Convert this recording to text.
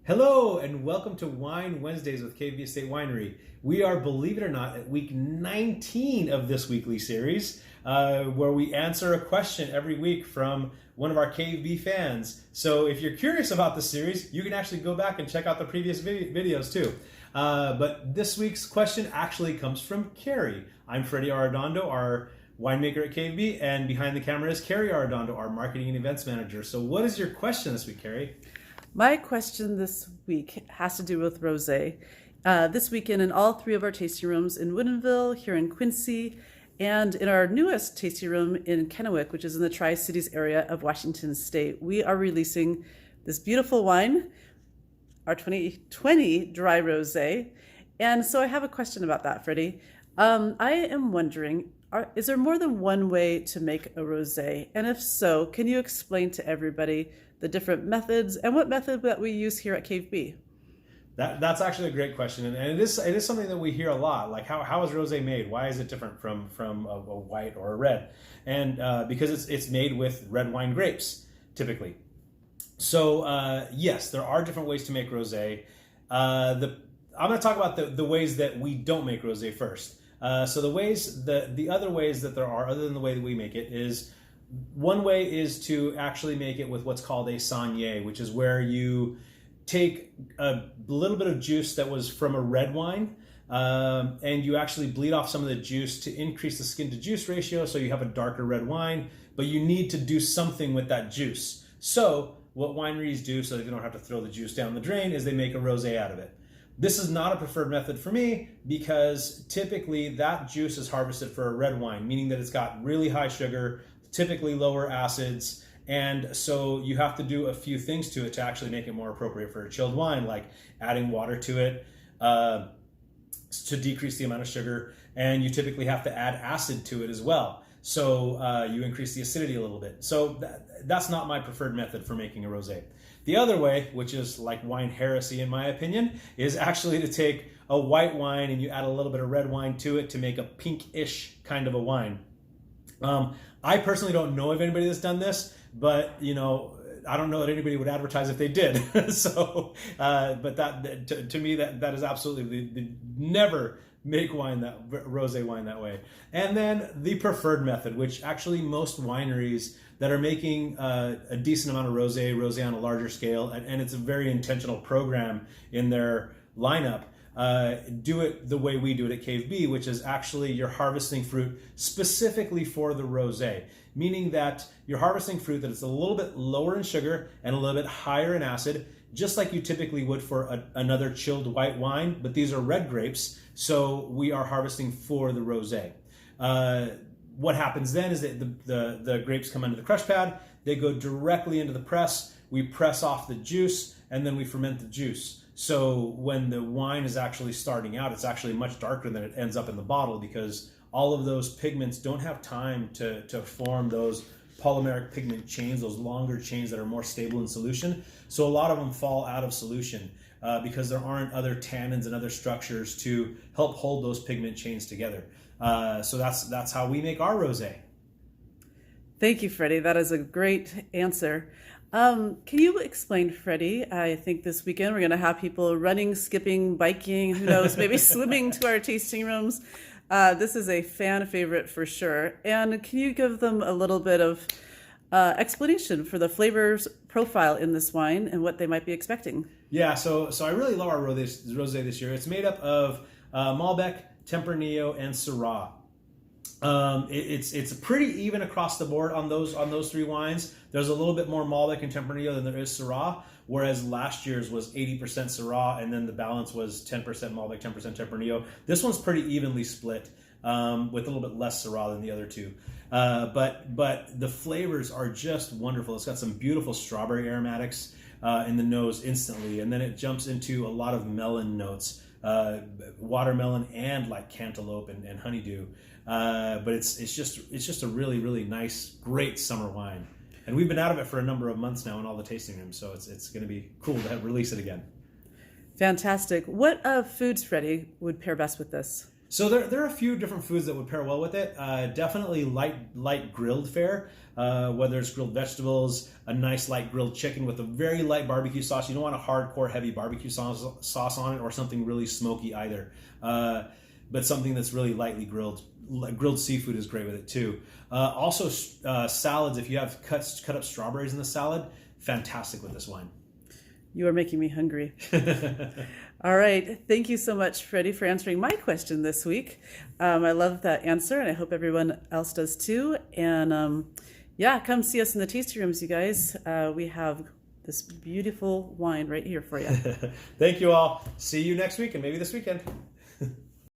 Hello and welcome to Wine Wednesdays with KV Estate Winery. We are, believe it or not, at week 19 of this weekly series where we answer a question every week from one of our KV fans. So if you're curious about the series, you can actually go back and check out the previous videos too. But this week's question actually comes from Carrie. I'm Freddy Arredondo, our winemaker at KV, and behind the camera is Carrie Arredondo, our marketing and events manager. So what is your question this week, Carrie? My question this week has to do with rosé. This weekend in all three of our tasting rooms in Woodinville, here in Quincy, and in our newest tasting room in Kennewick, which is in the Tri-Cities area of Washington State, we are releasing this beautiful wine, our 2020 dry rosé. And so I have a question about that, Freddie. I am wondering, is there more than one way to make a rosé? And if so, can you explain to everybody the different methods and what method that we use here at Cave B? That's actually a great question, and it is something that we hear a lot. Like, how is rosé made? Why is it different from a white or a red? And because it's made with red wine grapes typically. So yes, there are different ways to make rosé. I'm going to talk about the ways that we don't make rosé first. So the other ways that there are, other than the way that we make it, is one way is to actually make it with what's called a saignée, which is where you take a little bit of juice that was from a red wine and you actually bleed off some of the juice to increase the skin to juice ratio, so you have a darker red wine, but you need to do something with that juice. So what wineries do, so that they don't have to throw the juice down the drain, is they make a rosé out of it. This is not a preferred method for me because typically that juice is harvested for a red wine, meaning that it's got really high sugar, typically lower acids, and so you have to do a few things to it to actually make it more appropriate for a chilled wine, like adding water to it to decrease the amount of sugar, and you typically have to add acid to it as well. So you increase the acidity a little bit. So that's not my preferred method for making a rosé. The other way, which is like wine heresy in my opinion, is actually to take a white wine and you add a little bit of red wine to it to make a pinkish kind of a wine. I personally don't know of anybody that's done this, but I don't know that anybody would advertise if they did. So, but that to me that is absolutely the never make rosé wine that way. And then the preferred method, which actually most wineries that are making a decent amount of rosé on a larger scale, and it's a very intentional program in their lineup, do it the way we do it at Cave B, which is actually you're harvesting fruit specifically for the rosé, meaning that you're harvesting fruit that is a little bit lower in sugar and a little bit higher in acid, just like you typically would for another chilled white wine, but these are red grapes, so we are harvesting for the rosé. What happens then is that the grapes come into the crush pad, they go directly into the press, we press off the juice, and then we ferment the juice. So when the wine is actually starting out, it's actually much darker than it ends up in the bottle because all of those pigments don't have time to form those polymeric pigment chains, those longer chains that are more stable in solution. So a lot of them fall out of solution because there aren't other tannins and other structures to help hold those pigment chains together. So that's how we make our rosé. Thank you, Freddie. That is a great answer. Can you explain, Freddie? I think this weekend we're going to have people running, skipping, biking, who knows, maybe swimming to our tasting rooms. This is a fan favorite for sure. And can you give them a little bit of explanation for the flavors profile in this wine and what they might be expecting? Yeah, so I really love our rosé this year. It's made up of Malbec, Tempranillo, and Syrah. It's pretty even across the board on those three wines. There's a little bit more Malbec and Tempranillo than there is Syrah, whereas last year's was 80% Syrah, and then the balance was 10% Malbec, 10% Tempranillo. This one's pretty evenly split, with a little bit less Syrah than the other two. But the flavors are just wonderful. It's got some beautiful strawberry aromatics in the nose instantly, and then it jumps into a lot of melon notes, watermelon and like cantaloupe and honeydew. But it's just a really, really nice, great summer wine. And we've been out of it for a number of months now in all the tasting rooms, so it's going to be cool to release it again. Fantastic. What foods, Freddie, would pair best with this? So there are a few different foods that would pair well with it. Definitely light grilled fare, whether it's grilled vegetables, a nice light grilled chicken with a very light barbecue sauce. You don't want a hardcore heavy barbecue sauce on it, or something really smoky either. But something that's really lightly grilled. Grilled seafood is great with it too. Also, salads. If you have cut up strawberries in the salad, fantastic with this wine. You are making me hungry. All right. Thank you so much, Freddie, for answering my question this week. I love that answer, and I hope everyone else does too. And yeah, come see us in the tasting rooms, you guys. We have this beautiful wine right here for you. Thank you all. See you next week and maybe this weekend.